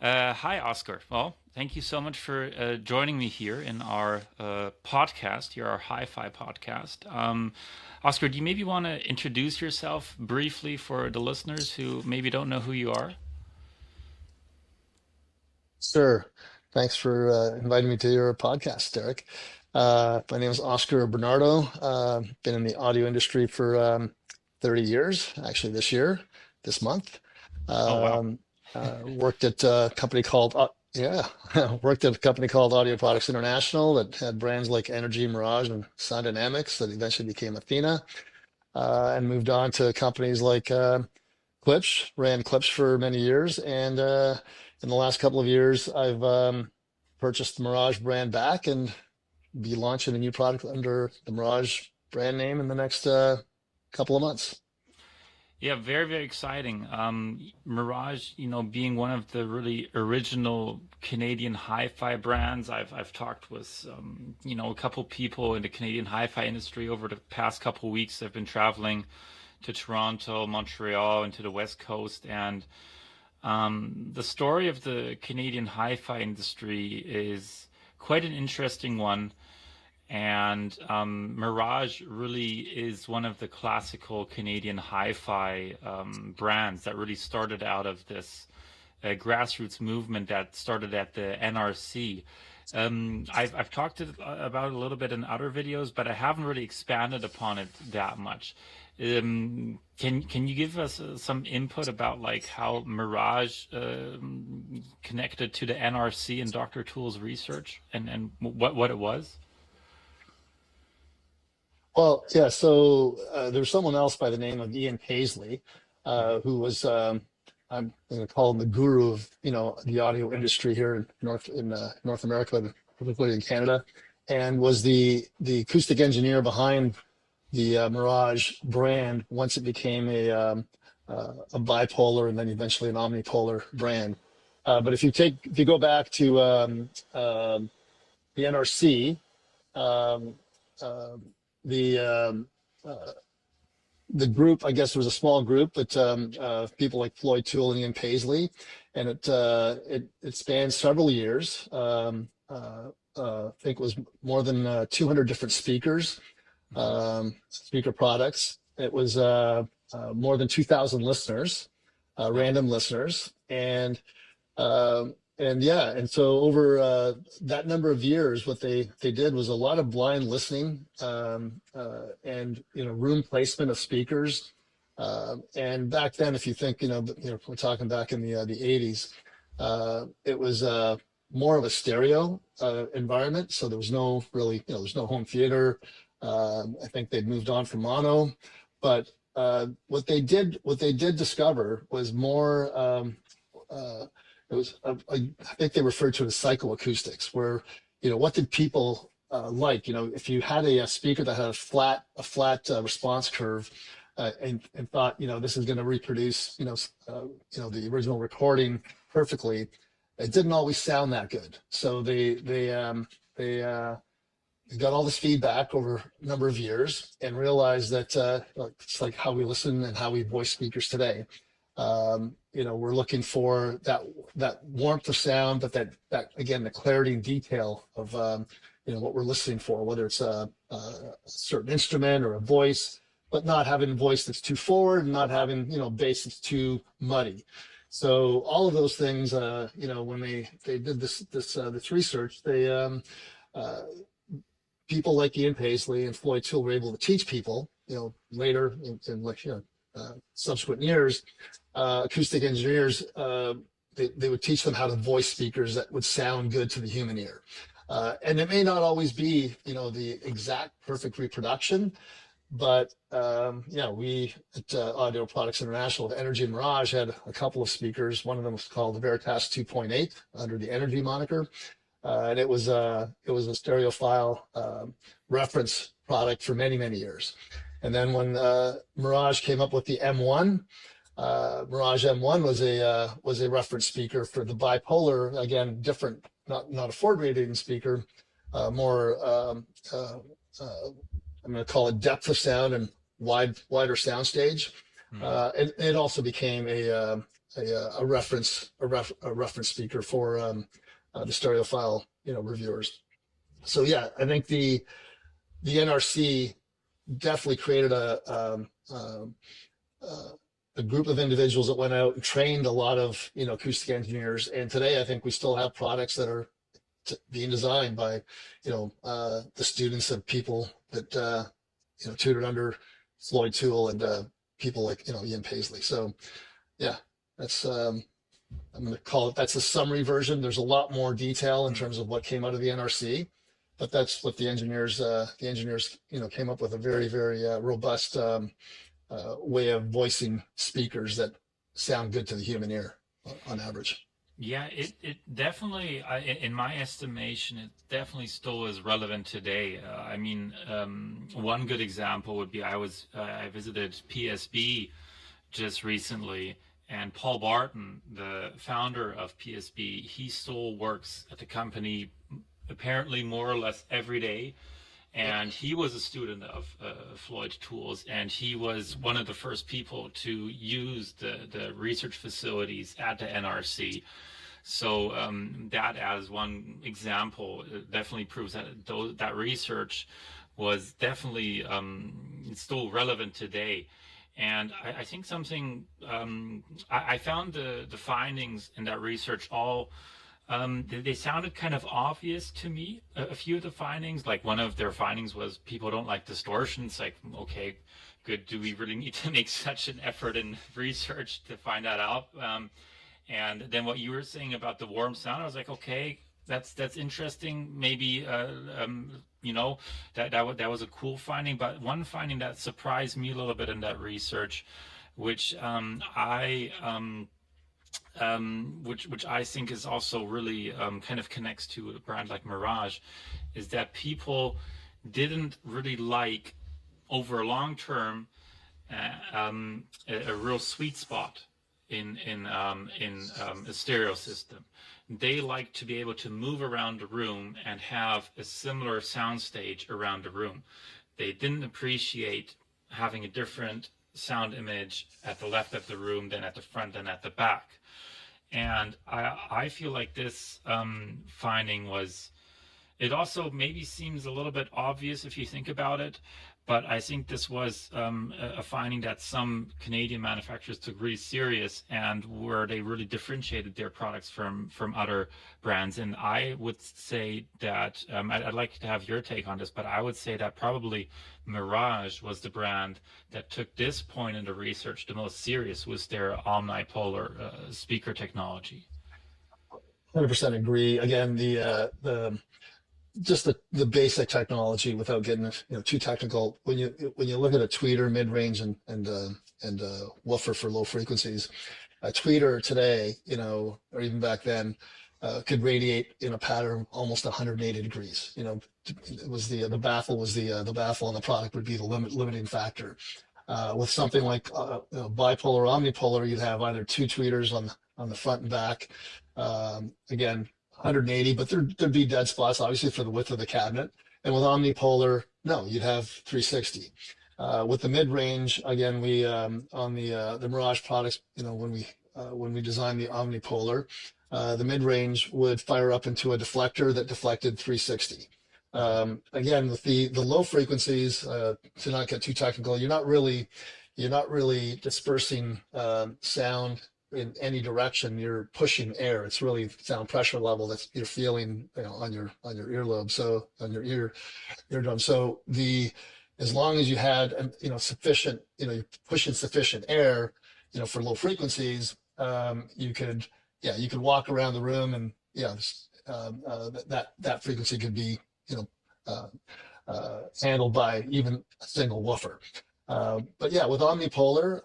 Hi, Oscar. Well, thank you so much for joining me here in our podcast, our hi-fi podcast. Oscar, do you maybe want to introduce yourself briefly for the listeners who maybe don't know who you are? Sure. Thanks for inviting me to your podcast, Derek. My name is Oscar Bernardo. Been in the audio industry for 30 years, actually this month. Oh, wow. Um, Worked at a company called, worked at a company called Audio Products International that had brands like Energy, Mirage, and Sound Dynamics that eventually became Athena, and moved on to companies like Clips, ran Clips for many years, and in the last couple of years, I've purchased the Mirage brand back and be launching a new product under the Mirage brand name in the next couple of months. Yeah, very, very exciting. Mirage, being one of the really original Canadian hi-fi brands. I've talked with a couple people in the Canadian hi-fi industry over the past couple weeks. I've been traveling to Toronto, Montreal, and to the West Coast, and the story of the Canadian hi-fi industry is quite an interesting one. And Mirage really is one of the classical Canadian hi-fi brands that really started out of this grassroots movement that started at the NRC. I've talked about it a little bit in other videos, but I haven't really expanded upon it that much. Can you give us some input about like how Mirage connected to the NRC and Dr. Toole's research and what it was? Well, yeah, so there's someone else by the name of Ian Paisley, who was I'm going to call him the guru of the audio industry here in North America, and particularly in Canada, and was the acoustic engineer behind the Mirage brand once it became a bipolar and then eventually an omnipolar brand. But if you go back to the NRC, um, uh, the uh, the group, I guess, there was a small group, but people like Floyd Toole and Ian Paisley, and it spanned several years. I think it was more than 200 different speakers, speaker products. It was more than 2,000 listeners, Wow. random listeners, and yeah, and so over that number of years, what they did was a lot of blind listening, and room placement of speakers. And back then, if you think we're talking back in the 80s, it was more of a stereo environment. So there was no really there's no home theater. I think they'd moved on from mono, but what they did discover was more. Uh, it was I think they referred to it as psychoacoustics, where what did people like? If you had a speaker that had a flat response curve, and thought this is going to reproduce the original recording perfectly, it didn't always sound that good. So they got all this feedback over a number of years and realized that it's like how we listen and how we voice speakers today. We're looking for that warmth of sound, but that again, the clarity and detail of what we're listening for, whether it's a certain instrument or a voice, but not having a voice that's too forward and not having bass that's too muddy. So all of those things, when they did this research, uh, people like Ian Paisley and Floyd Toole were able to teach people, later in like subsequent years, acoustic engineers, they would teach them how to voice speakers that would sound good to the human ear. And it may not always be, the exact perfect reproduction, but yeah, we at Audio Products International, the Energy and Mirage had a couple of speakers. One of them was called the Veritas 2.8 under the Energy moniker, and it was a stereophile reference product for many many years. And then when Mirage came up with the M1, Mirage M1 was a reference speaker for the bipolar. Again, different, not a Ford radiating speaker, more I'm going to call it depth of sound and wider sound stage. Hmm. And it also became a reference speaker for the stereophile, reviewers. So yeah, I think the NRC definitely created a group of individuals that went out and trained a lot of acoustic engineers, and today I think we still have products that are being designed by the students of people that tutored under Floyd Toole and people like Ian Paisley. So yeah, that's I'm going to call it, that's a summary version. There's a lot more detail in terms of what came out of the NRC, but that's what the engineers came up with, a very, very robust way of voicing speakers that sound good to the human ear on average. Yeah, it definitely, in my estimation, it definitely still is relevant today. I mean, one good example would be I visited PSB just recently, and Paul Barton, the founder of PSB, he still works at the company apparently more or less every day. And he was a student of Floyd Toole's, and he was one of the first people to use the research facilities at the NRC. So that, as one example, definitely proves that that research was definitely still relevant today. And I think something I found the findings in that research all they sounded kind of obvious to me. A few of the findings, like one of their findings was people don't like distortions. Like, okay, good. Do we really need to make such an effort in research to find that out? And then what you were saying about the warm sound, I was like, okay, that's interesting. Maybe that was a cool finding. But one finding that surprised me a little bit in that research, which which I think is also really kind of connects to a brand like Mirage, is that people didn't really like over a long term a real sweet spot in a stereo system. They like to be able to move around the room and have a similar sound stage around the room. They didn't appreciate having a different sound image at the left of the room than at the front and at the back. And I feel like this finding it also maybe seems a little bit obvious if you think about it, but I think this was a finding that some Canadian manufacturers took really serious, and where they really differentiated their products from other brands. And I would say that I'd like to have your take on this, but I would say that probably Mirage was the brand that took this point in the research the most serious, was their omnipolar speaker technology. 100% agree. Again, just the basic technology, without getting too technical. When you look at a tweeter, mid-range, and woofer for low frequencies, a tweeter today, or even back then, could radiate in a pattern almost 180 degrees. It was the baffle was the baffle, and the product would be the limiting factor. With something like bipolar or omnipolar, you'd have either two tweeters on the front and back. Again, 180, but there'd be dead spots, obviously, for the width of the cabinet. And with omnipolar, no, you'd have 360. With the mid-range, again, we on the Mirage products, when we designed the omnipolar, the mid-range would fire up into a deflector that deflected 360. Again, with the low frequencies, to not get too technical, you're not really dispersing sound in any direction. You're pushing air. It's really sound pressure level that you're feeling on your earlobe, so on your eardrum. So as long as you had sufficient, you're pushing sufficient air for low frequencies, you could walk around the room, and that frequency could be handled by even a single woofer. But yeah, with omnipolar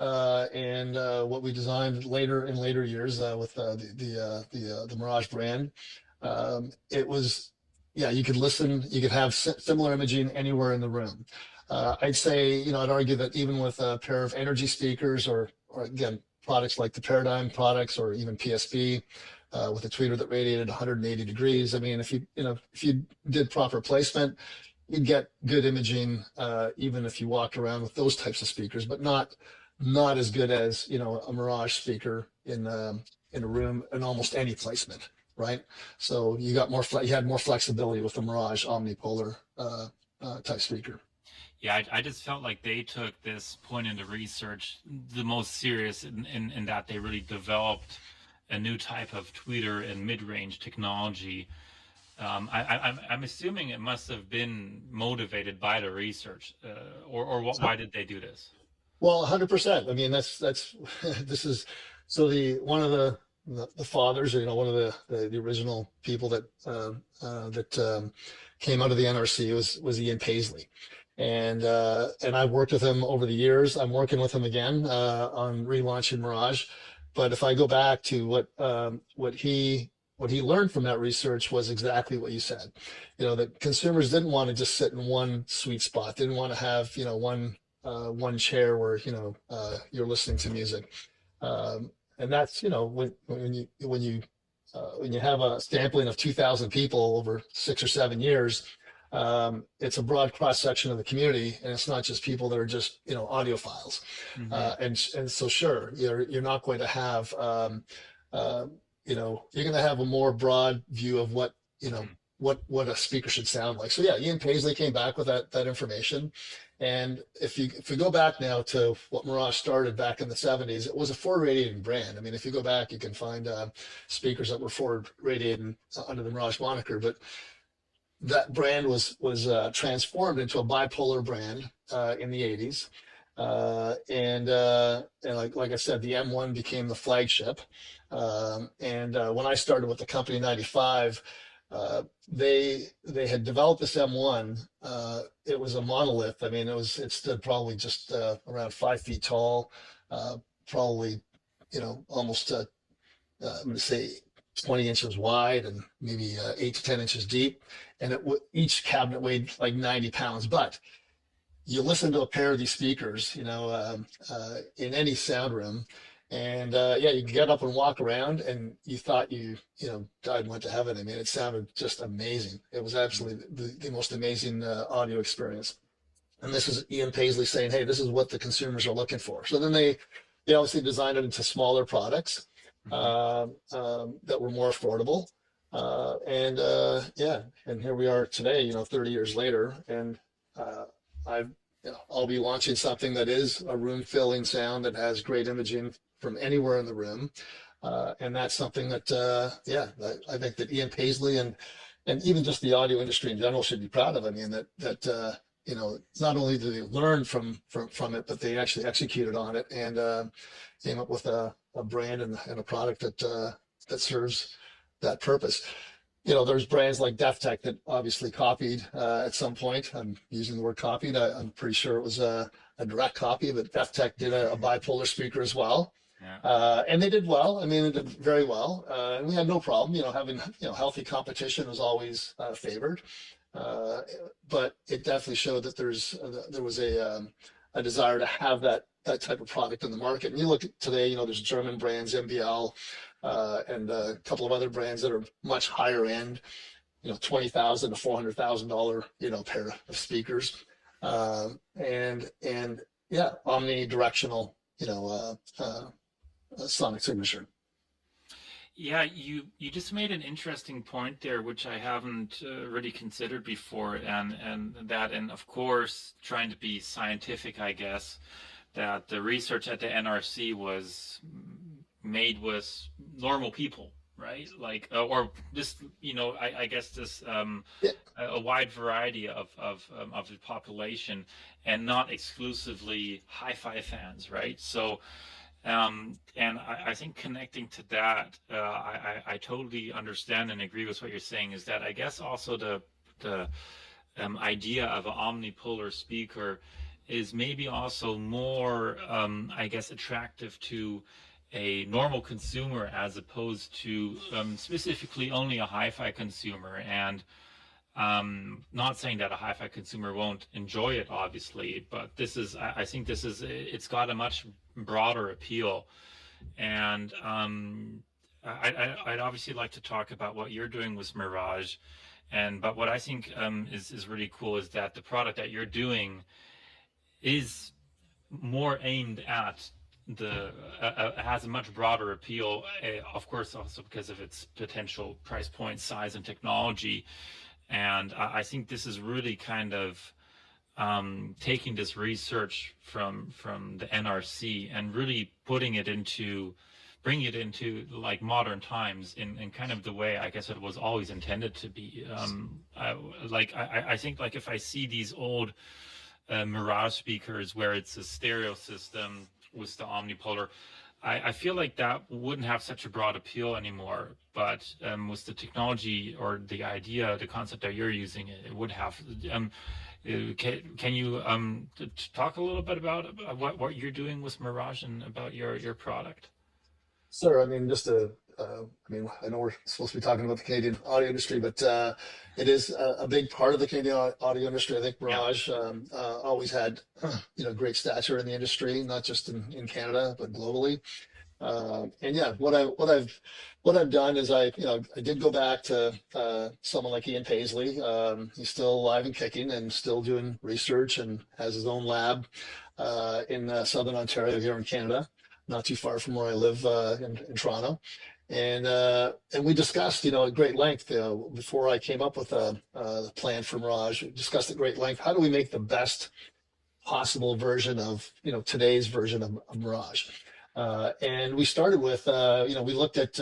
and what we designed in later years with the Mirage brand, it was, you could listen, you could have similar imaging anywhere in the room. I'd say, I'd argue that even with a pair of energy speakers, or again, products like the Paradigm products, or even PSB, with a tweeter that radiated 180 degrees. I mean, if you did proper placement, you'd get good imaging, even if you walked around with those types of speakers, but not not as good as, a Mirage speaker in a room in almost any placement, right? So you had more flexibility with the Mirage Omnipolar type speaker. Yeah, I just felt like they took this point into research the most serious in that they really developed a new type of tweeter and mid-range technology. I'm assuming it must have been motivated by the research, or what, why did they do this? Well, 100%. I mean, that's this is so the one of the fathers, or one of the original people that came out of the NRC was Ian Paisley, and I've worked with him over the years. I'm working with him again on relaunching Mirage, but if I go back to what he learned from that research was exactly what you said. That consumers didn't want to just sit in one sweet spot, didn't want to have one chair where you're listening to music, and that's when you have a sampling of 2,000 people over 6 or 7 years, it's a broad cross section of the community, and it's not just people that are just audiophiles, Hmm. and so sure, you're not going to have you're going to have a more broad view of what what a speaker should sound like. So yeah, Ian Paisley came back with that information. And if we go back now to what Mirage started back in the 70s, it was a forward radiating brand. I mean, if you go back, you can find speakers that were forward radiating under the Mirage moniker, but that brand was transformed into a bipolar brand in the 80s. And like I said, the M1 became the flagship. When I started with the company in 95, they had developed this M1. It was a monolith. I mean, it stood probably just around 5 feet tall, probably, almost I'm going to say 20 inches wide and maybe 8 to 10 inches deep. And each cabinet weighed like 90 pounds. But you listen to a pair of these speakers, in any sound room, and yeah, you get up and walk around, and you thought died and went to heaven. I mean, it sounded just amazing. It was absolutely the most amazing audio experience. And this is Ian Paisley saying, "Hey, this is what the consumers are looking for." So then they obviously designed it into smaller products Hmm. that were more affordable. Yeah, and here we are today, 30 years later, and uh, I've, I'll be launching something that is a room filling sound that has great imaging from anywhere in the room. And that's something that, yeah, I think that Ian Paisley and even just the audio industry in general should be proud of. I mean, not only did they learn from it, but they actually executed on it and came up with a brand and a product that serves that purpose. There's brands like DefTech that obviously copied at some point. I'm using the word copied. I'm pretty sure it was a direct copy, but DefTech did a bipolar speaker as well. Yeah. And they did well. I mean, they did very well. And we had no problem, having, healthy competition was always favored. Uh, but it definitely showed that there was a desire to have that type of product in the market. And you look at today, there's German brands, MBL, and a couple of other brands that are much higher end, $20,000 to $400,000, pair of speakers, and yeah, omnidirectional, sonic signature. Yeah, you just made an interesting point there, which I haven't really considered before, and of course, trying to be scientific, I guess, that the research at the NRC was made with normal people, right? Like, or just I guess this Yeah, a wide variety of the population, and not exclusively hi-fi fans, right? So. And I think connecting to that, I totally understand and agree with what you're saying. Is that I guess also the idea of an omnipolar speaker is maybe also more, I guess, attractive to a normal consumer as opposed to specifically only a hi-fi consumer. And not saying that a hi-fi consumer won't enjoy it, obviously, but I think it's got a much broader appeal. And I'd obviously like to talk about what you're doing with Mirage. But what I think is really cool is that the product that you're doing is more aimed at the has a much broader appeal, of course, also because of its potential price point, size, and technology. And I think this is really kind of taking this research from the NRC and really bringing it into like modern times in kind of the way I guess it was always intended to be. I think like if I see these old Mirage speakers where it's a stereo system with the Omnipolar, I feel like that wouldn't have such a broad appeal anymore. But with the technology or the idea, the concept that you're using, it would have. Can you talk a little bit about what you're doing with Mirage and about your product? Sure. I mean, I know we're supposed to be talking about the Canadian audio industry, but it is a big part of the Canadian audio industry. I think Yeah. Mirage always had, great stature in the industry, not just in Canada, but globally. And yeah, what I've done is I did go back to someone like Ian Paisley. He's still alive and kicking and still doing research and has his own lab in Southern Ontario here in Canada, not too far from where I live in Toronto. And we discussed, at great length before I came up with a plan for Mirage. We discussed at great length how do we make the best possible version of today's version of Mirage. And we started with we looked at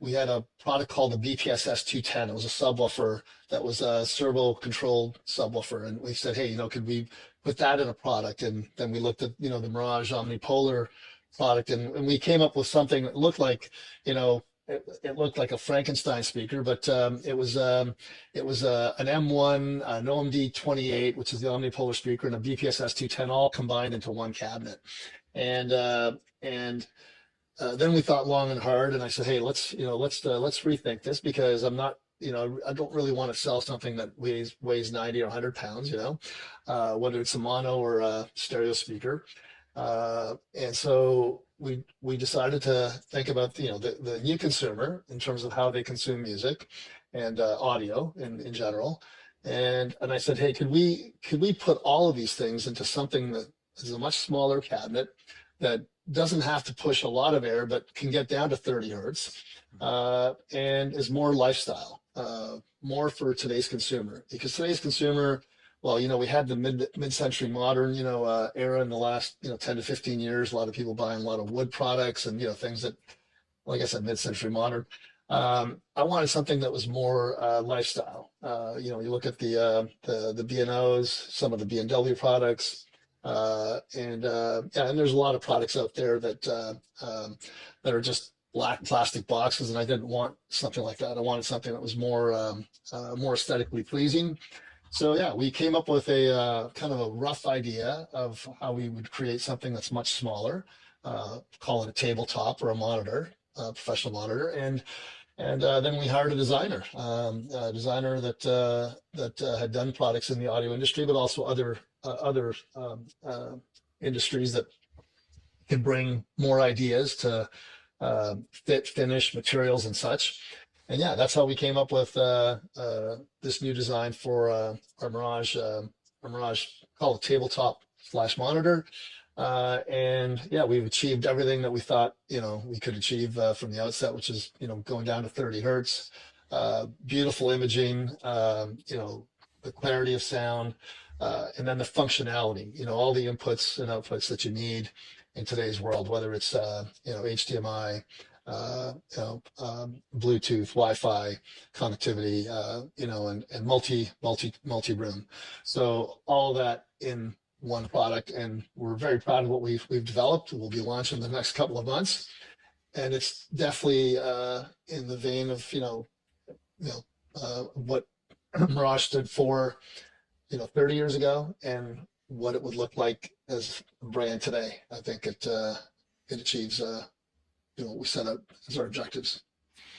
we had a product called the BPSS 210. It was a subwoofer that was a servo controlled subwoofer, and we said, hey, could we put that in a product? And then we looked at the Mirage Omnipolar product, and we came up with something that looked like it looked like a Frankenstein speaker, but it was an M1, an OMD 28, which is the omnipolar speaker, and a BPSS 210 all combined into one cabinet. And then we thought long and hard, and I said, hey, let's rethink this, because I'm not, I don't really want to sell something that weighs 90 or 100 pounds, whether it's a mono or a stereo speaker. And so we decided to think about the new consumer in terms of how they consume music and audio in general. And I said, hey, could we put all of these things into something that is a much smaller cabinet that doesn't have to push a lot of air, but can get down to 30 hertz, and is more lifestyle, more for today's consumer. Because today's consumer, well, we had the mid-century modern, era in the last, 10 to 15 years. A lot of people buying a lot of wood products and, things that, like I said, mid-century modern. I wanted something that was more lifestyle. You look at the B&Os, some of the BMW products, and there's a lot of products out there that are just black plastic boxes, and I didn't want something like that. I wanted something that was more aesthetically pleasing. So yeah, we came up with a kind of a rough idea of how we would create something that's much smaller, call it a tabletop or a monitor, a professional monitor, and then we hired a designer that had done products in the audio industry, but also other industries that can bring more ideas to fit, finish, materials, and such. And yeah, that's how we came up with this new design for our Mirage, call it tabletop slash monitor. And yeah, we've achieved everything that we thought we could achieve from the outset, which is going down to 30 hertz, beautiful imaging, the clarity of sound, and then the functionality, all the inputs and outputs that you need in today's world, whether it's HDMI, Bluetooth, Wi-Fi connectivity, and multi room. So all that in one product, and we're very proud of what we've developed. We'll be launching in the next couple of months, and it's definitely in the vein of what Mirage stood for 30 years ago, and what it would look like as a brand today. I think it achieves what we set out as our objectives.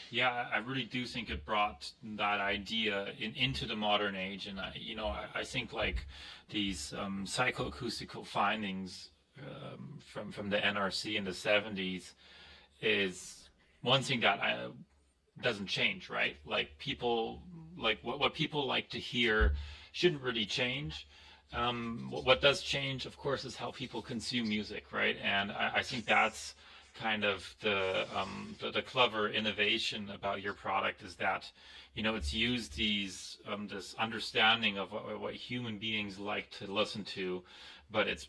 Yeah, I really do think it brought that idea into the modern age, and I think like these psychoacoustical findings from the NRC in the 70s is one thing that doesn't change, right? Like people like what people like to hear shouldn't really change. What does change, of course, is how people consume music, right? And I think that's kind of the clever innovation about your product is that, it's used this understanding of what human beings like to listen to, but it's,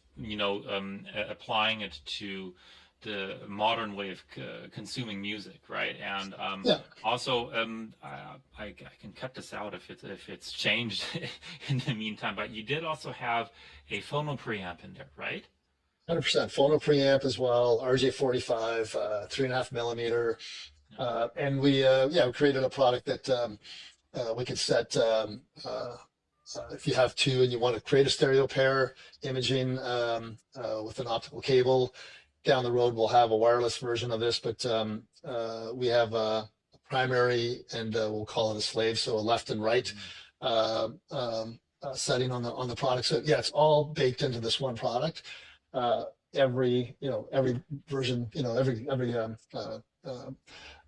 applying it to the modern way of consuming music, right? And Yeah, also, I can cut this out if it's changed in the meantime. But you did also have a phono preamp in there, right? 100% phono preamp as well, RJ45, 3.5 millimeter. Yeah. And we created a product that we could set, if you have two and you want to create a stereo pair imaging with an optical cable. Down the road, we'll have a wireless version of this, but we have a primary and we'll call it a slave, so a left and right uh, setting on the product. So yeah, it's all baked into this one product. Every version,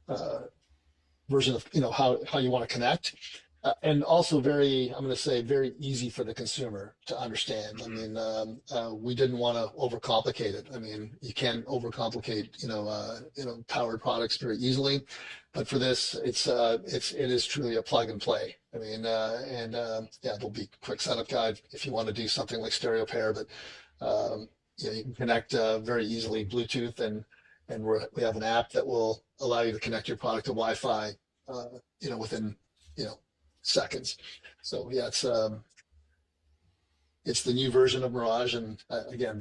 uh, version of how you want to connect, and also I'm going to say very easy for the consumer to understand. I Hmm. mean, we didn't want to overcomplicate it. I mean, you can overcomplicate powered products very easily, but for this, it is truly a plug and play. I mean, and yeah, there'll be quick setup guide if you want to do something like stereo pair, but you can connect very easily Bluetooth, and we have an app that will allow you to connect your product to Wi-Fi, within you know seconds. So yeah, it's the new version of Mirage, and again,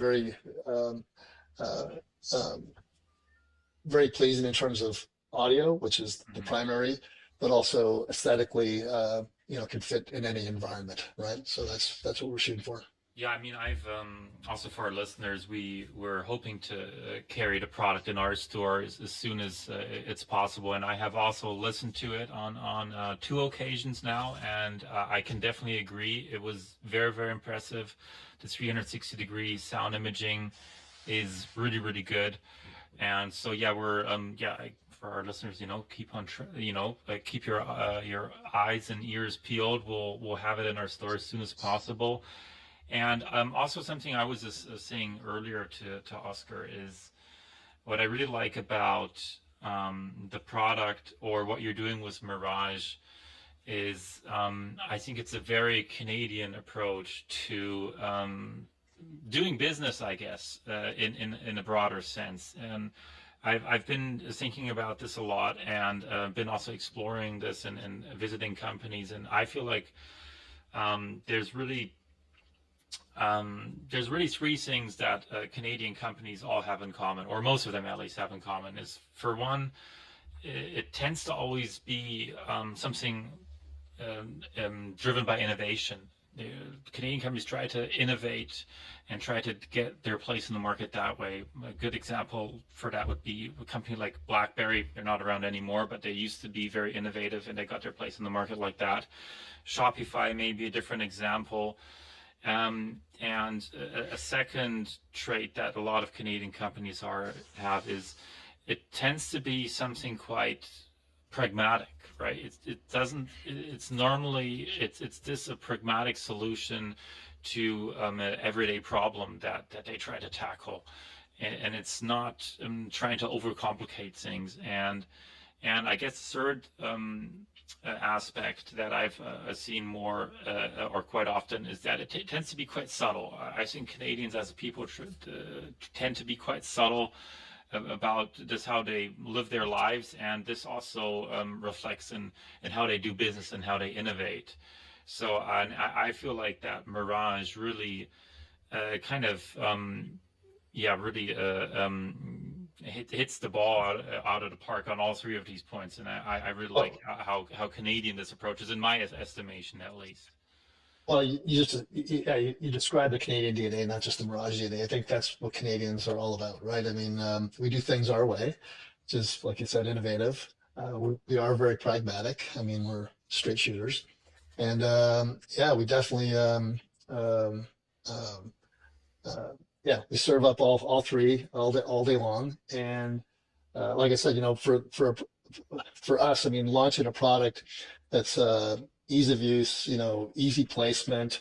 um, uh, um, very pleasing in terms of audio, which is the Hmm. primary, but also aesthetically, can fit in any environment, right? So that's what we're shooting for. Yeah, I mean, I've also for our listeners, we were hoping to carry the product in our store as soon as it's possible, and I have also listened to it on two occasions now, and I can definitely agree. It was very, very impressive. The 360-degree sound imaging is really, really good, and so yeah, we're for our listeners, keep on keep your eyes and ears peeled. We'll have it in our store as soon as possible. And also something I was just saying earlier to Oscar is what I really like about the product or what you're doing with Mirage is I think it's a very Canadian approach to doing business, I guess, in a broader sense. And I've been thinking about this a lot and been also exploring this and visiting companies. And I feel like there's really three things that Canadian companies all have in common, or most of them at least have in common. Is for one, it tends to always be something driven by innovation. The Canadian companies try to innovate and try to get their place in the market that way. A good example for that would be a company like BlackBerry. They're not around anymore, but they used to be very innovative and they got their place in the market like that. Shopify may be a different example. And a second trait that a lot of Canadian companies have is it tends to be something quite pragmatic, right? It doesn't. It's normally it's this a pragmatic solution to an everyday problem that they try to tackle, and it's not trying to overcomplicate things. And I guess third aspect that I've seen more or quite often is that it tends to be quite subtle. I think Canadians as a people tend to be quite subtle about this how they live their lives, and this also reflects in how they do business and how they innovate. So I feel like that Mirage really kind of really hits the ball out of the park on all three of these points, and I really like Oh, how Canadian this approach is, in my estimation, at least. well, you described the Canadian DNA, not just the Mirage DNA. I think that's what Canadians are all about, right? I mean, we do things our way, which is, like you said, innovative. We are very pragmatic. I mean, we're straight shooters, and yeah, we definitely, um, um, yeah, we serve up all three all day long. And like I said, for us, I mean, launching a product that's ease of use, easy placement,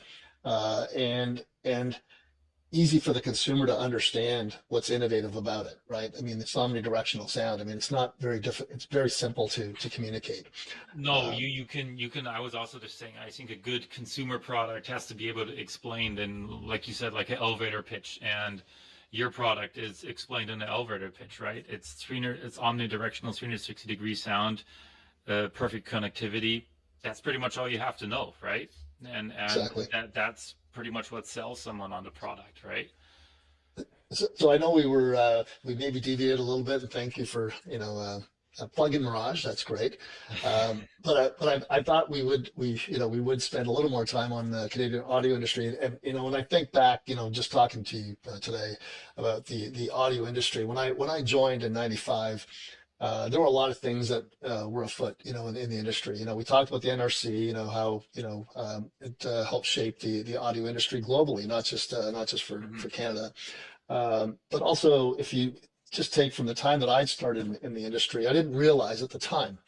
and easy for the consumer to understand what's innovative about it, right? I mean, it's omnidirectional sound. I mean, it's not very different. It's very simple to communicate. No, Um, you can. I was also just saying, I think a good consumer product has to be able to explain, then, like you said, like an elevator pitch, and your product is explained in the elevator pitch, right? It's 300, it's omnidirectional, 360-degree sound, perfect connectivity. That's pretty much all you have to know, right? And exactly. that's pretty much what sells someone on the product, right? So I know we maybe deviated a little bit, and thank you for plug-in Mirage. That's great. But I thought we would spend a little more time on the Canadian audio industry. And when I think back, just talking to you today about the audio industry, when I joined in '95. There were a lot of things that were afoot, in the industry. We talked about the NRC, how it helped shape the audio industry globally, not just for Canada. But also, if you just take from the time that I started in the industry, I didn't realize at the time,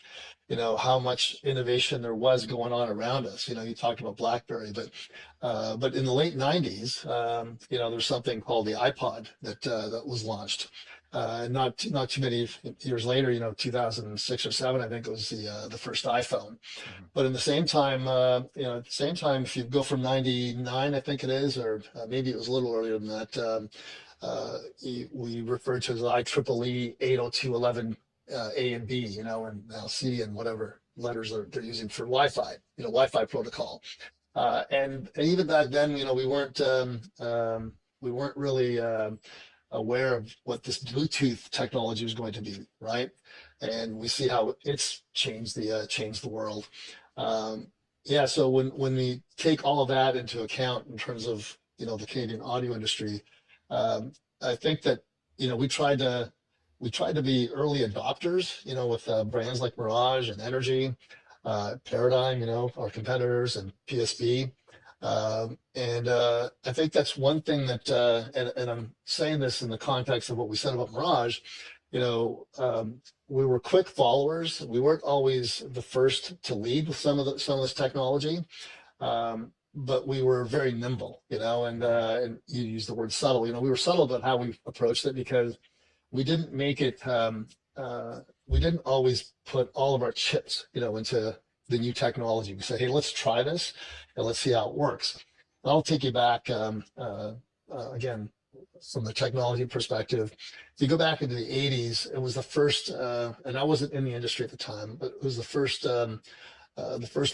how much innovation there was going on around us. You talked about BlackBerry, but in the late '90s, there's something called the iPod that was launched. Not too many years later, 2006 or seven, I think it was the first iPhone. Mhm. But in the same time, at the same time, if you go from '99, I think it is, or maybe it was a little earlier than that, we refer to as IEEE 802.11 A and B, and now C and whatever letters they're using for Wi-Fi, Wi-Fi protocol. And even back then, we weren't really aware of what this Bluetooth technology was going to be, right? And we see how it's changed the world. Um, yeah, so when we take all of that into account in terms of the Canadian audio industry, I think that we tried to be early adopters, with brands like Mirage and Energy, Paradigm, our competitors, and PSB. And I think that's one thing that, and I'm saying this in the context of what we said about Mirage, we were quick followers. We weren't always the first to lead with some of this technology, but we were very nimble, and you use the word subtle. We were subtle about how we approached it because we didn't make it. We didn't always put all of our chips, into the new technology. We said, hey, let's try this and let's see how it works. And I'll take you back again from the technology perspective. If you go back into the '80s, it was the first, and I wasn't in the industry at the time, but it was the first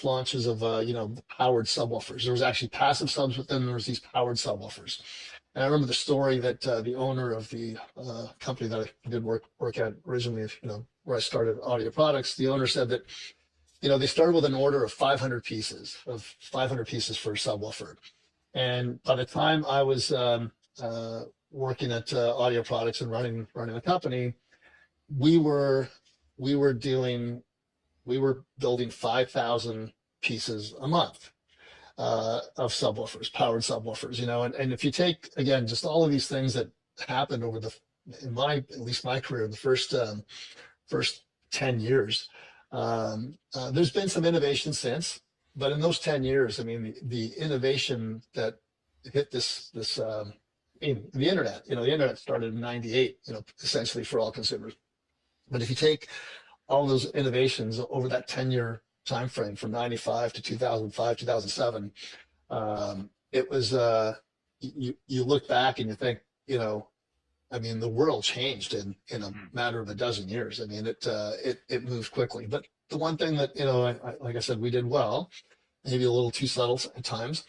launches of powered subwoofers. There was actually passive subs, but then there was these powered subwoofers. And I remember the story that the owner of the company that I did work at originally, where I started audio products, the owner said that they started with an order of 500 pieces for a subwoofer. And by the time I was working at audio products and running the company, we were we were doing we were building 5,000 pieces a month of subwoofers, powered subwoofers, and if you take again just all of these things that happened over at least my career, the first 10 years, there's been some innovation since, but in those 10 years, I mean, the innovation that hit the internet, the internet started in '98, essentially for all consumers. But if you take all those innovations over that 10-year time frame from '95 to 2005, 2007, it was you look back and you think, I mean, the world changed in a matter of a dozen years. I mean, it moved quickly. But the one thing that, like I said, we did well, maybe a little too subtle at times,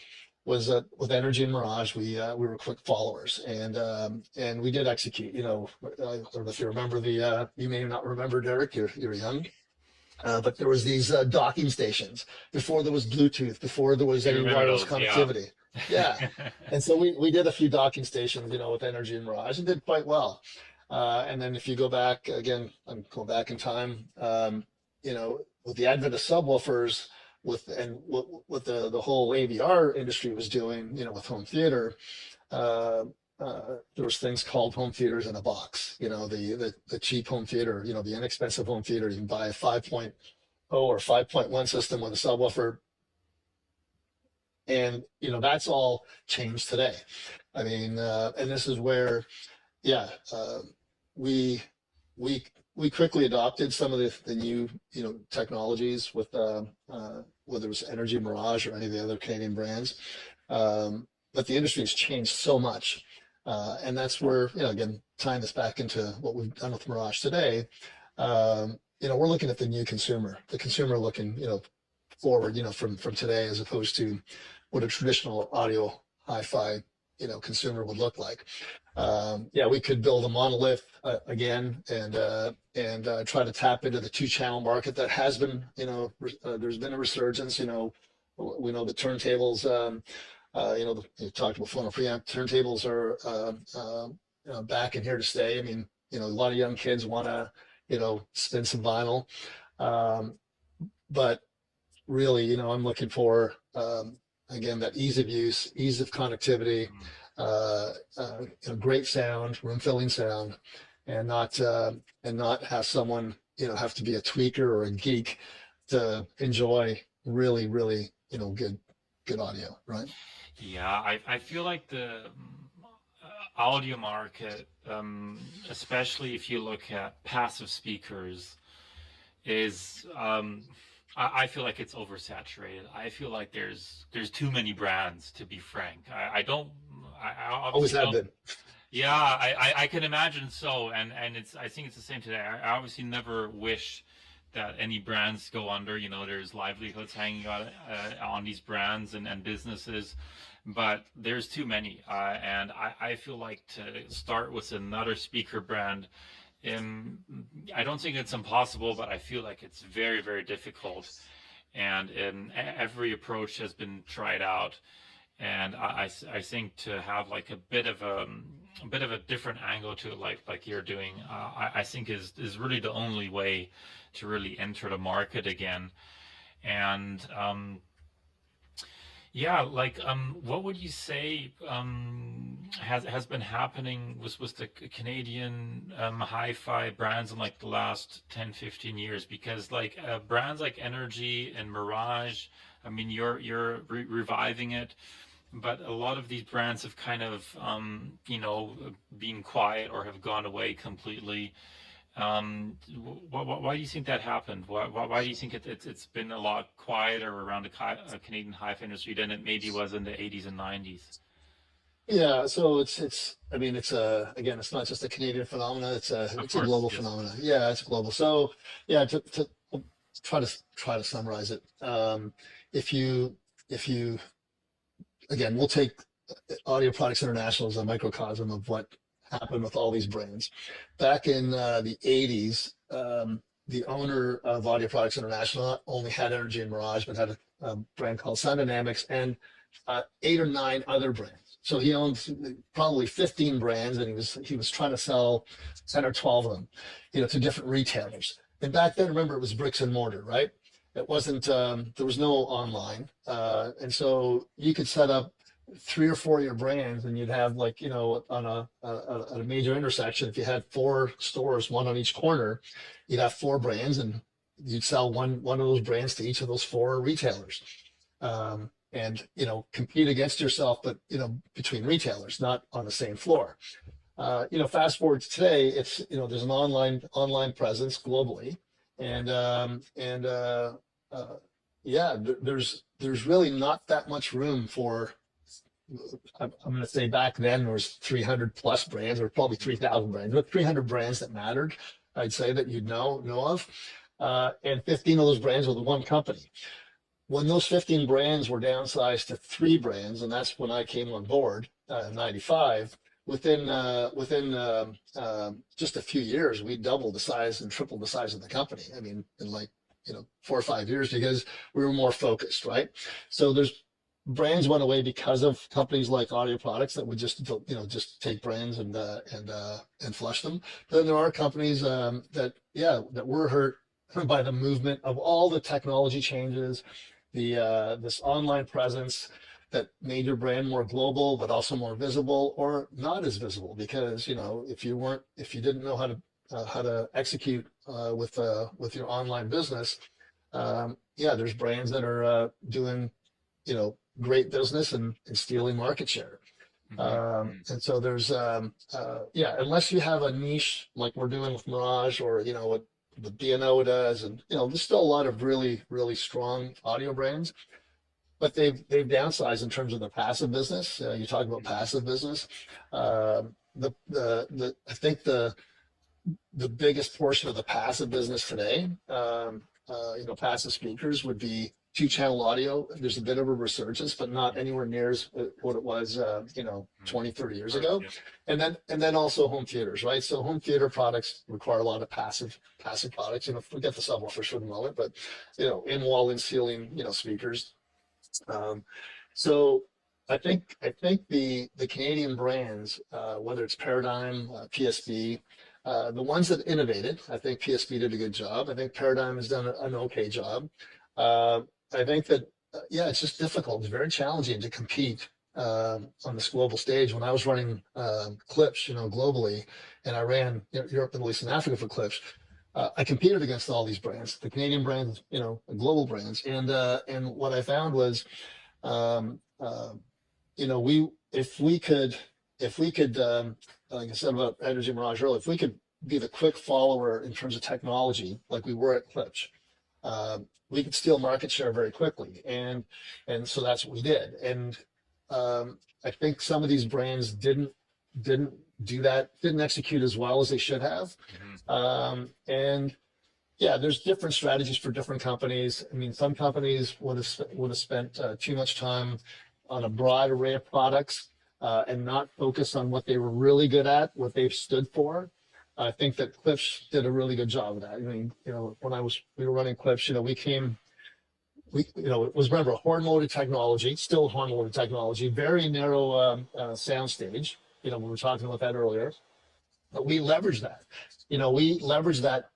was that with Energy and Mirage, we were quick followers, and we did execute. I don't know if you remember you may not remember, Derric. You're young. But there was these docking stations before there was Bluetooth, before there was You any remember wireless those, yeah. connectivity. Yeah. And so we did a few docking stations, with Energy and Mirage, and did quite well. And then if you go back again, I'm going back in time, with the advent of subwoofers, what the whole AVR industry was doing, with home theater, there was things called home theaters in a box. The cheap home theater, the inexpensive home theater. You can buy a 5.0 or 5.1 system with a subwoofer. And that's all changed today. I mean, and this is where, yeah, we we we quickly adopted some of the new technologies with whether it was Energy Mirage or any of the other Canadian brands. But the industry has changed so much, and that's where again tying this back into what we've done with Mirage today. We're looking at the new consumer, the consumer looking forward, from today as opposed to what a traditional audio hi-fi consumer would look like. Yeah, we could build a monolith again and try to tap into the two-channel market that has been, there's been a resurgence. We know the turntables. You talked about phono preamp. Turntables are back and here to stay. I mean, a lot of young kids want to spin some vinyl, but really, I'm looking for again that ease of use, ease of connectivity. Great sound, room filling sound, and not have someone have to be a tweaker or a geek to enjoy really good audio, right? Yeah, I feel like the audio market, especially if you look at passive speakers, is I feel like it's oversaturated. I feel like there's too many brands, to be frank. I Always obviously have don't. been. Yeah, I can imagine so, and I think it's the same today. I obviously never wish that any brands go under. There's livelihoods hanging on these brands and businesses, but there's too many, and I feel like to start with another speaker brand. I don't think it's impossible, but I feel like it's very difficult, and every approach has been tried out. And I think to have like a bit of a different angle to it, like you're doing, I think is really the only way to really enter the market again. And yeah, like what would you say has been happening with the Canadian hi-fi brands in like the last 10-15 years? Because like brands like Energy and Mirage, I mean, you're reviving it, but a lot of these brands have kind of been quiet or have gone away completely. Why do you think that happened? Why do you think it's been a lot quieter around the Canadian Hifi industry than it maybe was in the 80s and 90s? Yeah, so I mean again, it's not just a Canadian phenomenon, Of it's a course, global yes. phenomenon. Yeah, it's global. So yeah, to try to summarize it. If you again, we'll take Audio Products International as a microcosm of what happened with all these brands. Back in the 80s, the owner of Audio Products International not only had Energy and Mirage, but had a brand called Sound Dynamics and 8 or 9 other brands. So he owned probably 15 brands, and he was trying to sell 10 or 12 of them, to different retailers. And back then, remember, it was bricks and mortar, right? It wasn't. There was no online, and so you could set up 3 or 4 of your brands, and you'd have like on a major intersection. If you had 4 stores, one on each corner, you'd have 4 brands, and you'd sell one of those brands to each of those 4 retailers. And compete against yourself, but between retailers, not on the same floor. Fast forward to today, it's there's an online presence globally, and yeah, there's really not that much room for. I'm going to say back then there was 300 plus brands, or probably 3,000 brands, but 300 brands that mattered. I'd say that you'd know of, and 15 of those brands were the one company. When those 15 brands were downsized to 3 brands, and that's when I came on board in '95. Within just a few years, we doubled the size and tripled the size of the company. I mean, in like 4 or 5 years, because we were more focused, right? So there's brands went away because of companies like Audio Products that would just take brands and flush them. But then there are companies that were hurt by the movement of all the technology changes, this online presence that made your brand more global, but also more visible, or not as visible, because if you didn't know how to execute with your online business, yeah, there's brands that are doing great business and stealing market share. And so there's, unless you have a niche like we're doing with Mirage, or, what the B&O does, and, there's still a lot of really, really strong audio brands, but they've downsized in terms of their passive business. You talk about passive business. I think the biggest portion of the passive business today, passive speakers would be two-channel audio. There's a bit of a resurgence, but not anywhere near as what it was, 20, 30 years ago. Yeah. And then also home theaters, right? So home theater products require a lot of passive products. Forget the subwoofers for the moment, but in-wall, in-ceiling, speakers. So I think the Canadian brands, whether it's Paradigm, PSB, the ones that innovated, I think PSB did a good job. I think Paradigm has done an okay job. I think that, it's just difficult. It's very challenging to compete on this global stage. When I was running Klipsch, globally, and I ran Europe, Middle East, and Africa for Klipsch, I competed against all these brands, the Canadian brands, global brands. And what I found was, if we could, like I said about Energy Mirage earlier, if we could be the quick follower in terms of technology, like we were at Klipsch, we could steal market share very quickly. And so that's what we did. And I think some of these brands didn't do that, didn't execute as well as they should have. There's different strategies for different companies. I mean, some companies would have spent too much time on a broad array of products and not focus on what they were really good at, what they've stood for. I think that Klipsch did a really good job of that. I mean, when we were running Klipsch, it was, remember, horn-loaded technology, still horn-loaded technology, very narrow sound stage. We were talking about that earlier. But we leveraged that.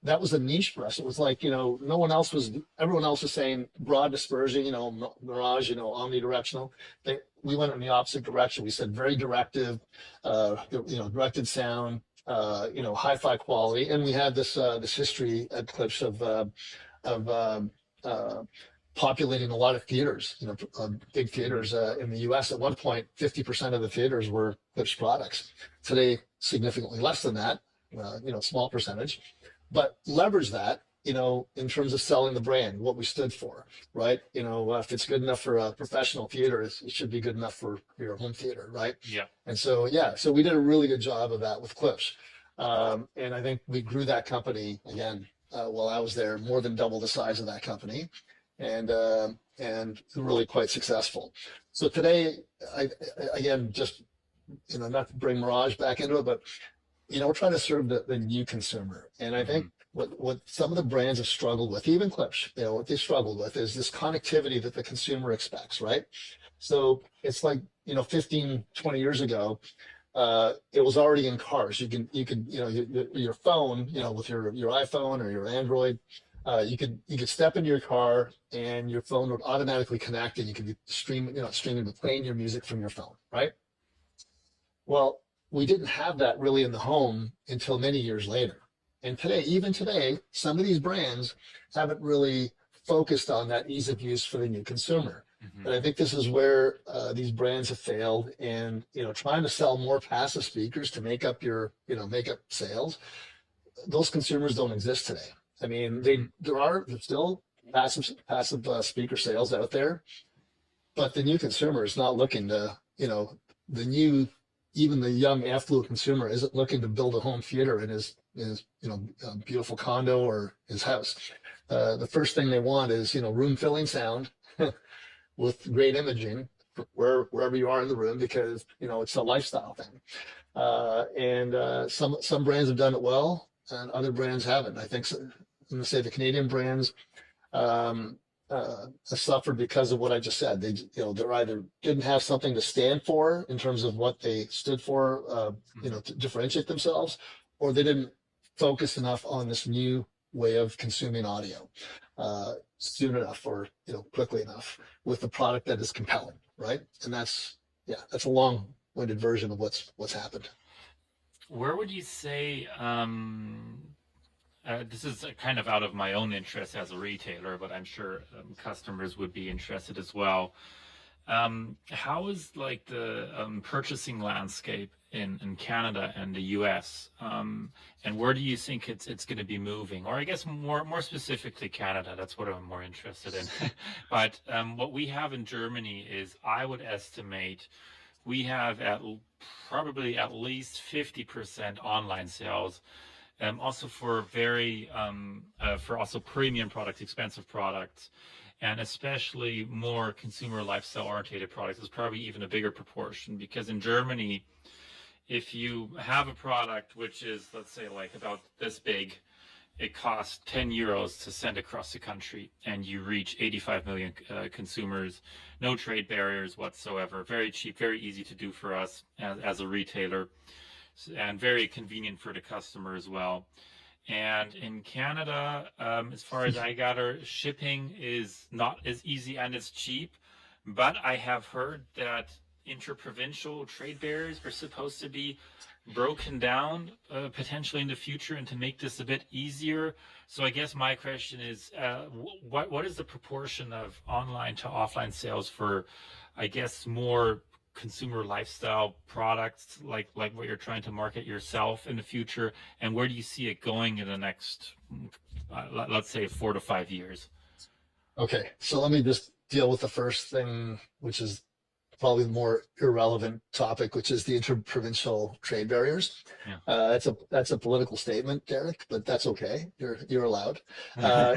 That was a niche for us. It was like, everyone else was saying broad dispersion, Mirage, omnidirectional. We went in the opposite direction. We said very directive, directed sound, hi-fi quality. And we had this history at Klipsch of populating a lot of theaters, big theaters in the US. At one point, 50% of the theaters were Klipsch products. Today, significantly less than that, small percentage, but leverage that, in terms of selling the brand, what we stood for, right? If it's good enough for a professional theater, it should be good enough for your home theater, right? Yeah. And so, so we did a really good job of that with Klipsch. And I think we grew that company again, while I was there, more than double the size of that company. And really quite successful. So today, again, just, not to bring Mirage back into it, but, we're trying to serve the new consumer. And I think what some of the brands have struggled with, even Klipsch, what they struggled with is this connectivity that the consumer expects, right? So it's like, 15, 20 years ago, it was already in cars. You can, your phone, with your iPhone or your Android, you could step into your car and your phone would automatically connect and you could be streaming and playing your music from your phone, right? Well, we didn't have that really in the home until many years later. And even today, some of these brands haven't really focused on that ease of use for the new consumer. And I think this is where these brands have failed. And, trying to sell more passive speakers to make up sales, those consumers don't exist today. I mean, there's still passive speaker sales out there, but the new consumer is not looking to, even the young affluent consumer isn't looking to build a home theater in his beautiful condo or his house. The first thing they want is, room filling sound with great imaging wherever you are in the room, because, it's a lifestyle thing. And some brands have done it well and other brands haven't. I think I'm going to say the Canadian brands suffered because of what I just said. They're either didn't have something to stand for in terms of what they stood for, to differentiate themselves, or they didn't focus enough on this new way of consuming audio soon enough, or quickly enough, with a product that is compelling, right? And that's a long-winded version of what's happened. Where would you say, this is kind of out of my own interest as a retailer, but I'm sure customers would be interested as well. How is like the purchasing landscape in Canada and the US? And where do you think it's going to be moving? Or I guess more specifically Canada. That's what I'm more interested in. But what we have in Germany is, I would estimate, we have probably at least 50% online sales. Also for for also premium products, expensive products, and especially more consumer lifestyle oriented products is probably even a bigger proportion, because in Germany, if you have a product which is, let's say, like about this big, it costs 10 euros to send across the country, and you reach 85 million consumers, no trade barriers whatsoever, very cheap, very easy to do for us as a retailer, and very convenient for the customer as well. And in Canada, as far as I gather, shipping is not as easy and as cheap. But I have heard that interprovincial trade barriers are supposed to be broken down potentially in the future, and to make this a bit easier. So I guess my question is, what is the proportion of online to offline sales for, I guess, more consumer lifestyle products, like what you're trying to market yourself in the future, and where do you see it going in the next, let's say, 4 to 5 years? Okay, so let me just deal with the first thing, which is probably the more irrelevant topic, which is the interprovincial trade barriers. Yeah. That's a political statement, Derric, but that's okay. You're allowed. I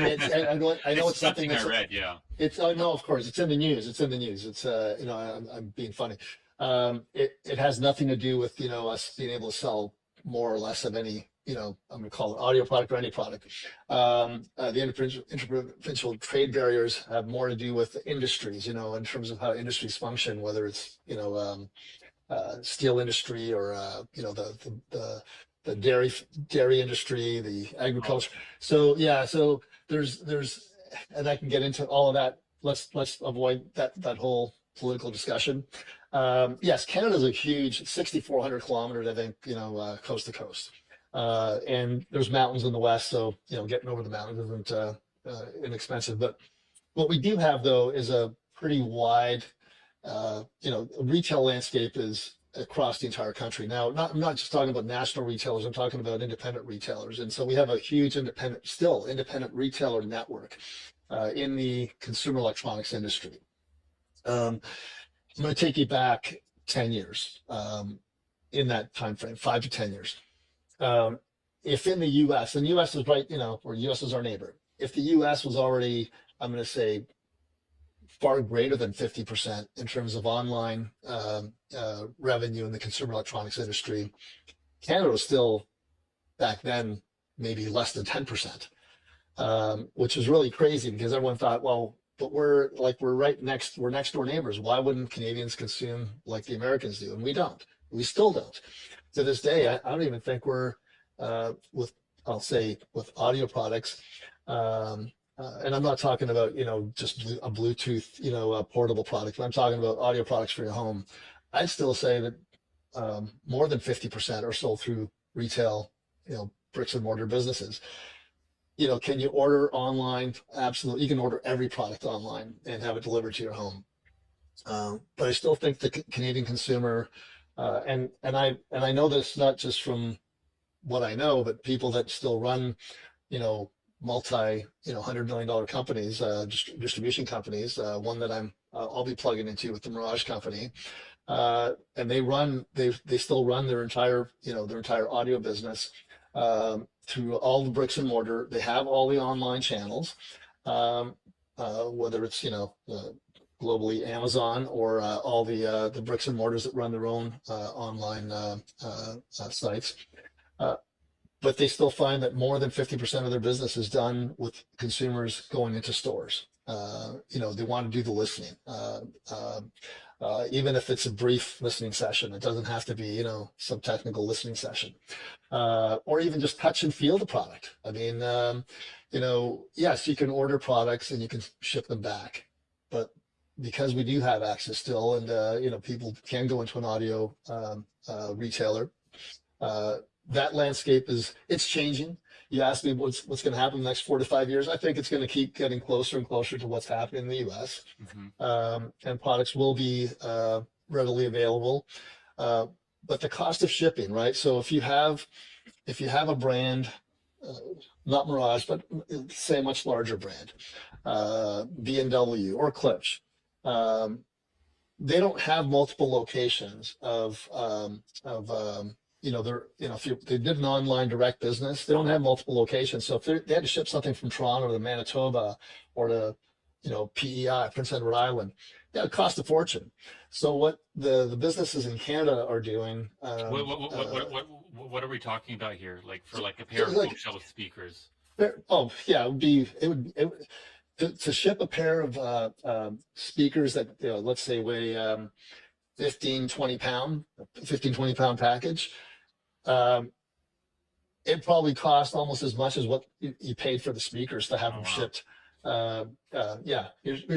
know it's something I read. Yeah. It's, oh no, of course, it's in the news. It's in the news. It's I'm being funny. It has nothing to do with us being able to sell more or less of any, I'm going to call it audio product or any product. The interprovincial trade barriers have more to do with industries, in terms of how industries function, whether it's steel industry, or the dairy industry, the agriculture. So yeah, so there's and I can get into all of that. Let's avoid that whole political discussion. Yes, Canada's a huge 6,400 kilometers, I think, coast to coast. And there's mountains in the west, so getting over the mountains isn't inexpensive. But what we do have, though, is a pretty wide, retail landscape is across the entire country. Now, I'm not just talking about national retailers. I'm talking about independent retailers, and so we have a huge independent retailer network in the consumer electronics industry. I'm going to take you back 10 years in that time frame, 5 to 10 years. If in the U.S., and the U.S. is right, or U.S. is our neighbor. If the U.S. was already, I'm going to say, far greater than 50% in terms of online revenue in the consumer electronics industry, Canada was still back then maybe less than 10%, which is really crazy, because everyone thought, well, but we're next door neighbors. Why wouldn't Canadians consume like the Americans do? And we don't. We still don't. To this day, I don't even think we're with audio products. And I'm not talking about just a Bluetooth portable product. But I'm talking about audio products for your home. I'd still say that more than 50% are sold through retail, bricks and mortar businesses. Can you order online? Absolutely. You can order every product online and have it delivered to your home. But I still think the Canadian consumer, and I know this not just from what I know, but people that still run, $100 million companies, distribution companies. One that I'll be plugging into with the Mirage company, and they still run their entire audio business through all the bricks and mortar. They have all the online channels, whether it's globally Amazon, or all the bricks and mortars that run their own online sites. But they still find that more than 50% of their business is done with consumers going into stores. They want to do the listening, even if it's a brief listening session. It doesn't have to be, some technical listening session, or even just touch and feel the product. I mean, yes, you can order products and you can ship them back, but because we do have access still, and people can go into an audio retailer. That landscape it's changing. you ask me what's going to happen in the next 4 to 5 years. I think it's going to keep getting closer and closer to what's happening in the U.S. And products will be readily available. But the cost of shipping, right? So if you have a brand, not Mirage, but say a much larger brand, B&W or Klipsch, they don't have multiple locations if they did an online direct business, they don't have multiple locations. So if they had to ship something from Toronto to Manitoba or to, PEI, Prince Edward Island, that would cost a fortune. So what the businesses in Canada are doing, what are we talking about here? Like for like a pair of bookshelf speakers? Oh yeah, to ship a pair of speakers that let's say weigh 15, 20 pound package. It probably cost almost as much as what you paid for the speakers to have them shipped. You're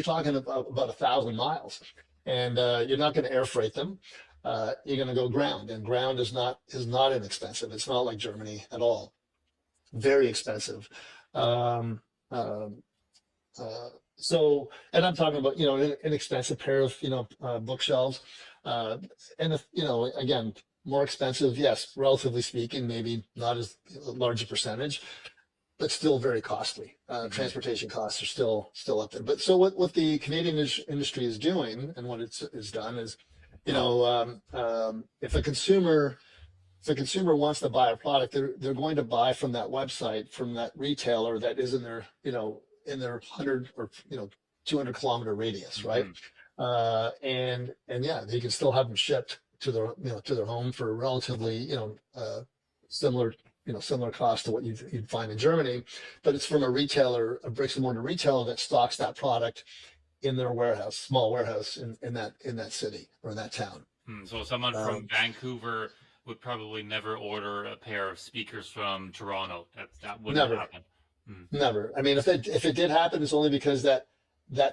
talking about 1,000 miles, and you're not going to air freight them. You're going to go ground, and ground is not inexpensive. It's not like Germany at all. Very expensive. And I'm talking about an inexpensive pair of bookshelves, and again, more expensive, yes, relatively speaking, maybe not as large a percentage, but still very costly. Transportation costs are still up there. But so what the Canadian industry is doing, and what it's done is, if a consumer wants to buy a product, they're going to buy from that website, from that retailer that is in their 100 or 200-kilometer radius, right? And yeah, they can still have them shipped to their home for a relatively similar cost to what you'd find in Germany, but it's from a bricks and mortar retailer that stocks that product in their small warehouse in that city or in that town. So someone from Vancouver would probably never order a pair of speakers from Toronto. That wouldn't happen. Never. I mean, if it did happen, it's only because that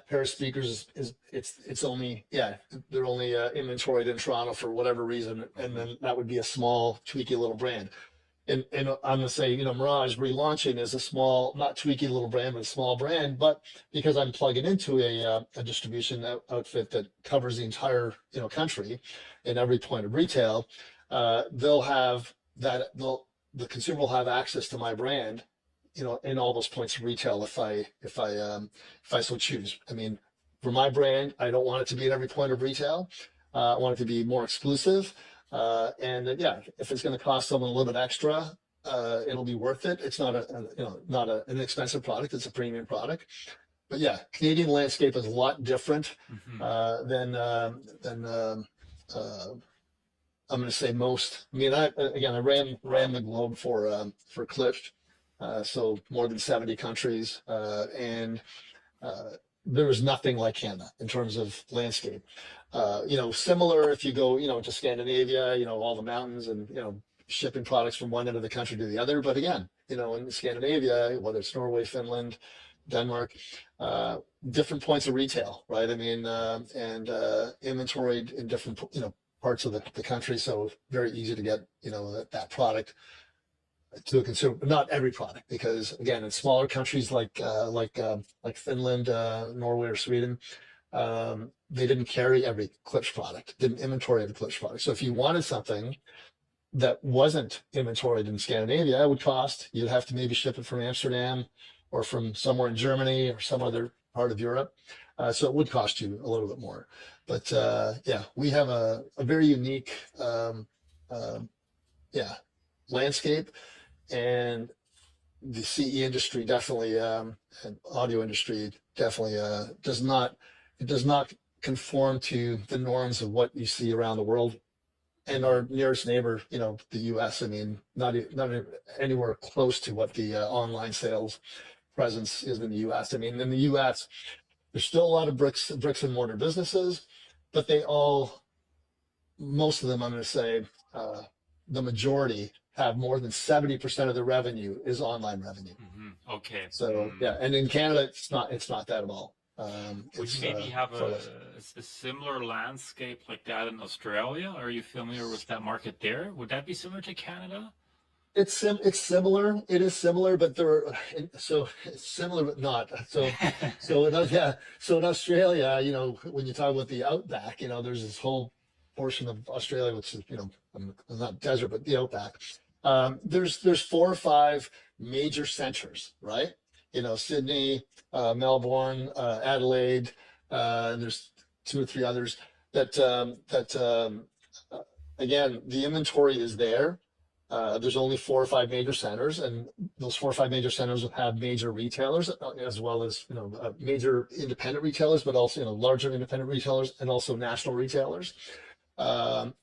pair of speakers it's only they're only inventoried in Toronto for whatever reason, and then that would be a small tweaky little brand. And I'm gonna say Mirage relaunching is a small, not tweaky little brand, but a small brand. But because I'm plugging into a distribution outfit that covers the entire country in every point of retail, they'll have that. The consumer will have access to my brand in all those points of retail if I so choose. I mean, for my brand, I don't want it to be at every point of retail. I want it to be more exclusive. And if it's going to cost someone a little bit extra, it'll be worth it. It's not an expensive product. It's a premium product. But yeah, Canadian landscape is a lot different than I'm going to say most. I mean, I ran the globe for Klipsch. So more than 70 countries, and there was nothing like Canada in terms of landscape. Similar if you go, to Scandinavia, all the mountains and, shipping products from one end of the country to the other. But again, in Scandinavia, whether it's Norway, Finland, Denmark, different points of retail, right? I mean, and inventoried in different, parts of the country. So very easy to get, that product to a consumer, but not every product, because again, in smaller countries like Finland, Norway, or Sweden, they didn't carry every Klipsch product, didn't inventory every Klipsch product. So if you wanted something that wasn't inventoried in Scandinavia, you'd have to maybe ship it from Amsterdam or from somewhere in Germany or some other part of Europe. So it would cost you a little bit more. But we have a very unique landscape. And the CE industry definitely, and audio industry definitely does not conform to the norms of what you see around the world. And our nearest neighbor, the U.S. I mean, not anywhere close to what the online sales presence is in the U.S. I mean, in the U.S., there's still a lot of bricks and mortar businesses, but most of them, I'm going to say, the majority have more than 70% of the revenue is online revenue. Okay. So and in Canada, it's not that at all. Would you maybe have a similar landscape like that in Australia? Are you familiar with that market there? Would that be similar to Canada? it's similar. It is similar, but so it's similar but not. So in Australia, when you talk about the outback, there's this whole portion of Australia which is, not desert, but the outback. There's four or five major centers, right? Sydney, Melbourne, Adelaide, and there's two or three others that again, the inventory is there. There's only four or five major centers, and those four or five major centers will have major retailers, as well as major independent retailers, but also larger independent retailers and also national retailers. And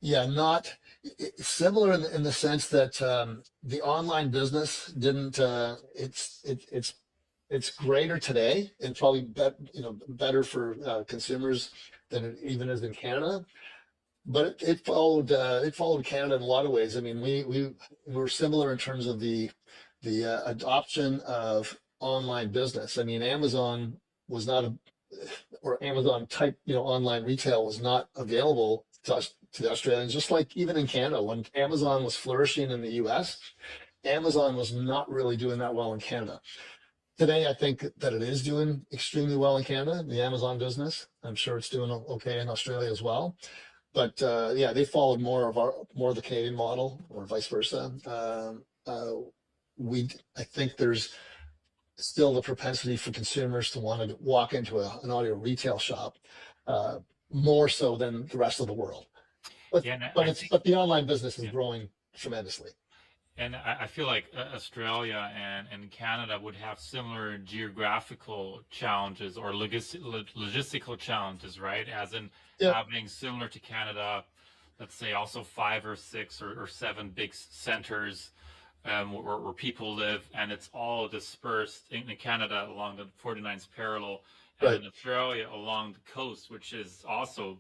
yeah, not similar in the sense that the online business didn't. It's greater today and probably better for consumers than it even is in Canada. But it followed Canada in a lot of ways. I mean, we were similar in terms of the adoption of online business. I mean, Amazon was not or Amazon type online retail was not available to us, to the Australians. Just like even in Canada, when Amazon was flourishing in the U.S., Amazon was not really doing that well in Canada. Today, I think that it is doing extremely well in Canada, the Amazon business. I'm sure it's doing okay in Australia as well. But yeah, they followed more of the Canadian model, or vice versa. I think there's still the propensity for consumers to want to walk into an audio retail shop more so than the rest of the world. But Yeah, and but the online business is yeah. growing tremendously. And I feel like Australia and Canada would have similar geographical challenges or logistical challenges, right? As in Yeah, having similar to Canada, let's say also five or six or seven big centers where people live, and it's all dispersed in Canada along the 49th parallel, and right. in Australia along the coast, which is also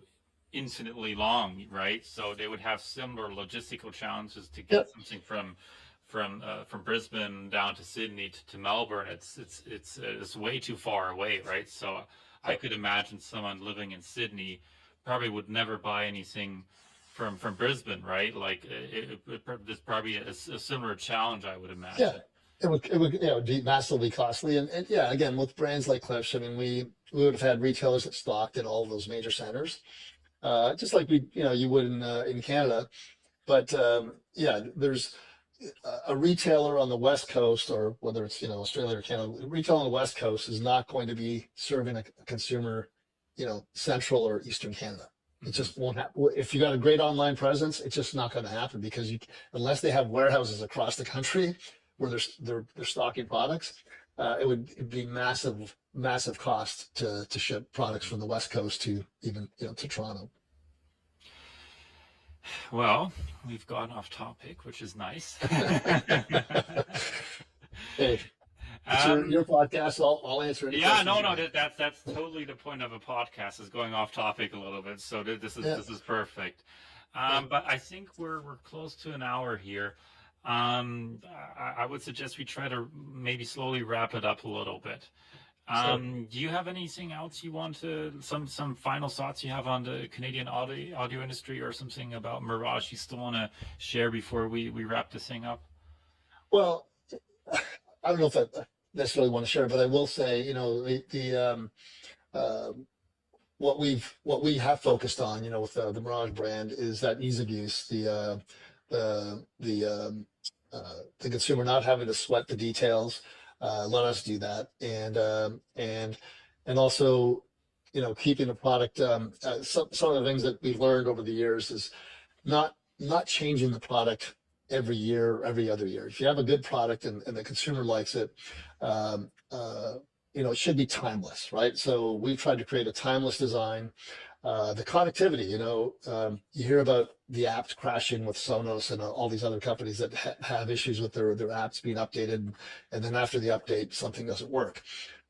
infinitely long, right? So they would have similar logistical challenges to Yeah, get something from Brisbane down to Sydney to Melbourne. It's way too far away, right? So I could imagine someone living in Sydney probably would never buy anything from Brisbane, right? Like there's probably a similar challenge, I would yeah. imagine. It would be massively costly. And yeah, again, with brands like Cliffs, I mean, we would have had retailers that stocked in all of those major centers, just like you would in Canada. But yeah, there's a retailer on the West Coast, or whether it's Australia or Canada, retail on the West Coast is not going to be serving a consumer, Central or Eastern Canada. It Hmm. just won't happen. If you got a great online presence, it's just not going to happen because unless they have warehouses across the country where they're stocking products, it'd be massive cost to ship products from the West Coast to even to Toronto. Well, we've gone off topic, which is nice. Hey, it's your um, podcast. I'll answer any Yeah, questions no, you no, have. that's totally the point of a podcast is going off topic a little bit. So Yeah, this is perfect. yeah. But I think we're close to an hour here. I would suggest we try to maybe slowly wrap it up a little bit. So, Do you have anything else you want to some final thoughts you have on the Canadian audio industry or something about Mirage you still want to share before we wrap this thing up? well, I don't know if I necessarily want to share, but I will say, uh, what we have focused on, with the Mirage brand is that ease of use, the consumer not having to sweat the details, let us do that, and also, keeping the product. Some of the things that we've learned over the years is not changing the product every year or every other year. If you have a good product and the consumer likes it, um, it should be timeless, right? So we've tried to create a timeless design. The connectivity, you hear about the apps crashing with Sonos and all these other companies that have issues with their apps being updated, and then after the update, something doesn't work.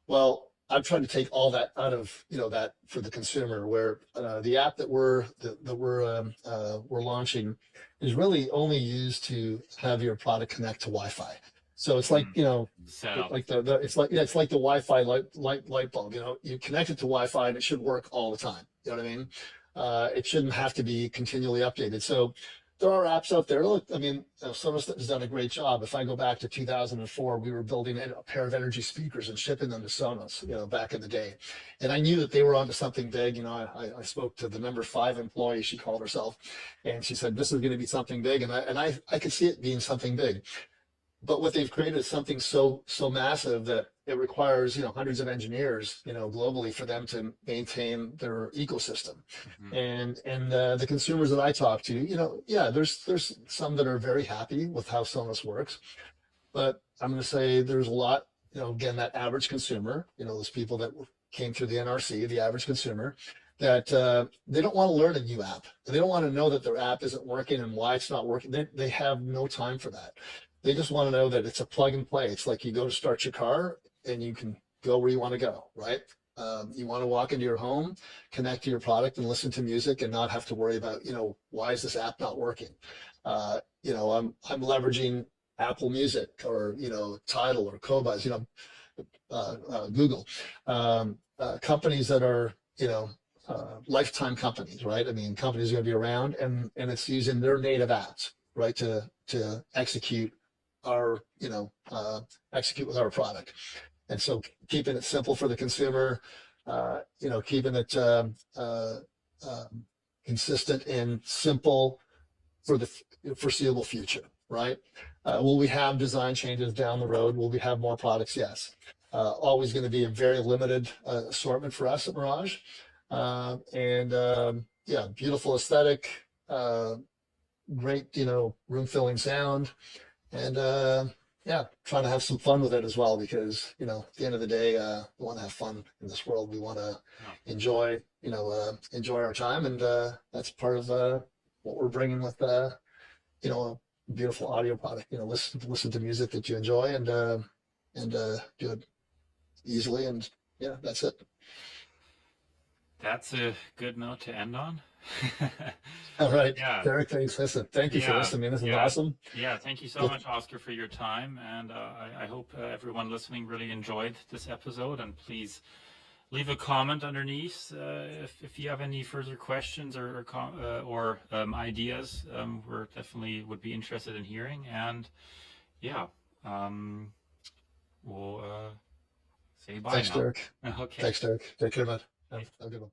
Well, I'm trying to take all that out of that for the consumer, where the app that we're launching is really only used to have your product connect to Wi-Fi. So it's like Mm, setup. like it's like the Wi-Fi light bulb. You connect it to Wi-Fi and it should work all the time. You know what I mean? It shouldn't have to be continually updated. So there are apps out there. Look, I mean, Sonos has done a great job. If I go back to 2004, we were building a pair of energy speakers and shipping them to Sonos, back in the day. And I knew that they were onto something big. I spoke to the number 5 employee, she called herself, and she said, this is going to be something big. And I could see it being something big. But what they've created is something so massive that it requires, hundreds of engineers, globally for them to maintain their ecosystem. And the consumers that I talk to, yeah, there's some that are very happy with how Sonos works, but I'm going to say there's a lot, again, that average consumer, those people that came through the NRC, the average consumer, that they don't want to learn a new app. They don't want to know that their app isn't working and why it's not working. They have no time for that. They just want to know that it's a plug and play. It's like you go to start your car and you can go where you want to go, right? You want to walk into your home, connect to your product and listen to music and not have to worry about, why is this app not working? I'm leveraging Apple Music or, Tidal or Qobuz, Google, companies that are, lifetime companies, right? I mean, companies are going to be around and it's using their native apps, right, to execute execute with our product. And so keeping it simple for the consumer, keeping it consistent and simple for the foreseeable future, right? Will we have design changes down the road? Will we have more products? Yes. Always going to be a very limited assortment for us at Mirage. Yeah, beautiful aesthetic, great, room filling sound, and yeah, trying to have some fun with it as well, because at the end of the day, we want to have fun in this world. We want to enjoy enjoy our time, and that's part of what we're bringing with a beautiful audio product. Listen to music that you enjoy, and do it easily, and yeah, that's it. That's a good note to end on. All right, Yeah. Derric, thanks. Listen, thank you for listening. This is awesome. Yeah, thank you so much, Oscar, for your time. And I hope everyone listening really enjoyed this episode. And please leave a comment underneath if you have any further questions or ideas. We're definitely would be interested in hearing. And yeah, we'll say bye Thanks, now. Derric. Okay. Thanks, Derric. Take care, man. Have a good one.